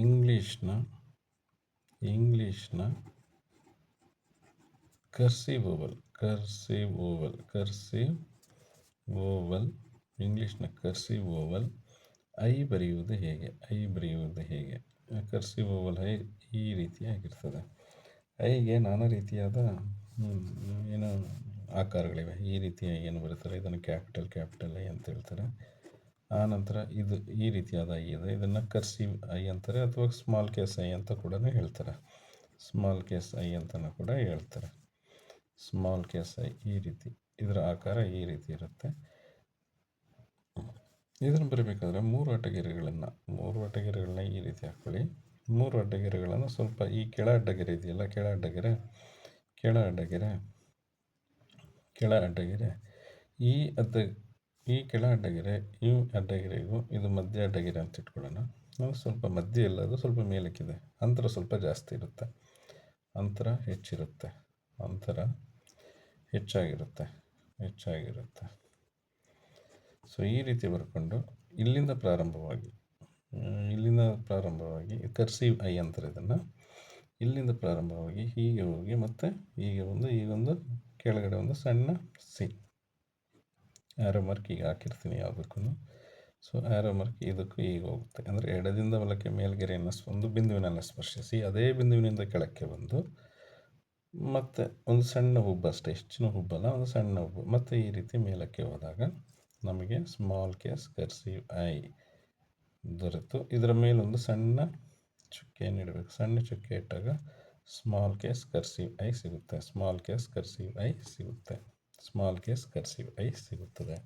ಇಂಗ್ಲೀಷ್ನ cursive oval ಇಂಗ್ಲೀಷ್ನ cursive oval I ಬರೆಯುವುದು ಹೇಗೆ ಕರ್ಸಿವ್ ಓವಲ್ ಐ ಈ ರೀತಿಯಾಗಿರ್ತದೆ. ಐಗೆ ನಾನಾ ರೀತಿಯಾದ ಏನು ಆಕಾರಗಳಿವೆ. ಈ ರೀತಿಯ ಏನು ಬರುತ್ತಾರೆ ಇದನ್ನು ಕ್ಯಾಪಿಟಲ್ ಐ ಅಂತ ಹೇಳ್ತಾರೆ. ಆನಂತರ ಇದು ಈ ರೀತಿಯಾದ ಐ ಇದೆ, ಇದನ್ನು ಕರ್ಸಿವ್ ಐ ಅಂತಾರೆ ಅಥವಾ ಸ್ಮಾಲ್ ಕೇಸ್ ಐ ಅಂತ ಕೂಡ ಹೇಳ್ತಾರೆ. ಸ್ಮಾಲ್ ಕೇಸ್ ಐ ಅಂತಲೂ ಕೂಡ ಹೇಳ್ತಾರೆ. ಸ್ಮಾಲ್ ಕೇಸ್ ಐ ಈ ರೀತಿ, ಇದರ ಆಕಾರ ಈ ರೀತಿ ಇರುತ್ತೆ. ಇದನ್ನು ಬರೀಬೇಕಾದ್ರೆ ಮೂರು ಅಡ್ಡಗೆರೆಗಳನ್ನ ಈ ರೀತಿ ಹಾಕ್ಕೊಳ್ಳಿ. ಮೂರು ಅಡ್ಡಗೆರೆಗಳನ್ನು ಸ್ವಲ್ಪ ಈ ಕೆಳ ಅಡ್ಡಗೆರೆ ಇದೆಯಲ್ಲ, ಕೆಳ ಅಡ್ಡಗೆರೆ ಈ ಕೆಳ ಅಡ್ಡಗೆರೆ ಈ ಅಡ್ಡಗೆರೆಗೂ ಇದು ಮಧ್ಯ ಅಡ್ಡಗೆರೆ ಅಂತ ಇಟ್ಕೊಳ್ಳೋಣ. ಅದು ಸ್ವಲ್ಪ ಮಧ್ಯ ಇಲ್ಲ, ಅದು ಸ್ವಲ್ಪ ಮೇಲಕ್ಕಿದೆ, ಅಂತರ ಸ್ವಲ್ಪ ಜಾಸ್ತಿ ಇರುತ್ತೆ, ಅಂತರ ಹೆಚ್ಚಾಗಿರುತ್ತೆ. ಸೊ ಈ ರೀತಿ ಬರ್ಕೊಂಡು ಇಲ್ಲಿಂದ ಪ್ರಾರಂಭವಾಗಿ ಕರ್ಸಿವ್ ಐ ಅಂತಾರೆ ಇದನ್ನು. ಇಲ್ಲಿಂದ ಪ್ರಾರಂಭವಾಗಿ ಹೀಗೆ ಹೋಗಿ ಮತ್ತೆ ಈಗೊಂದು ಕೆಳಗಡೆ ಒಂದು ಸಣ್ಣ ಸಿ, ಆರೋ ಮಾರ್ಕ್ ಈಗ ಹಾಕಿರ್ತೀನಿ ಯಾವುದಕ್ಕೂ. ಸೊ ಆರೋ ಮಾರ್ಕ್ ಇದಕ್ಕೂ ಈಗ ಹೋಗುತ್ತೆ, ಅಂದರೆ ಎಡದಿಂದ ಬಲಕ್ಕೆ ಮೇಲ್ಗೆರೆಯನ್ನು ಒಂದು ಬಿಂದುವಿನಲ್ಲಿ ಸ್ಪರ್ಶಿಸಿ ಅದೇ ಬಿಂದುವಿನಿಂದ ಕೆಳಕ್ಕೆ ಬಂದು ಮತ್ತೆ ಒಂದು ಸಣ್ಣ ಹುಬ್ಬು, ಅಷ್ಟೇ, ಹೆಚ್ಚಿನ ಹುಬ್ಬಲ್ಲ, ಒಂದು ಸಣ್ಣ ಹುಬ್ಬು, ಮತ್ತು ಈ ರೀತಿ ಮೇಲಕ್ಕೆ ಹೋದಾಗ ನಮಗೆ ಸ್ಮಾಲ್ ಕೇಸ್ ಕರ್ಸಿವ್ ಐ ದೊರೆತು ಇದರ ಮೇಲೊಂದು ಸಣ್ಣ ಚುಕ್ಕೆಯನ್ನು ಇಡಬೇಕು. ಸಣ್ಣ ಚುಕ್ಕೆ ಇಟ್ಟಾಗ ಸ್ಮಾಲ್ ಕೇಸ್ ಕರ್ಸಿವ್ ಐ ಸಿಗುತ್ತದೆ.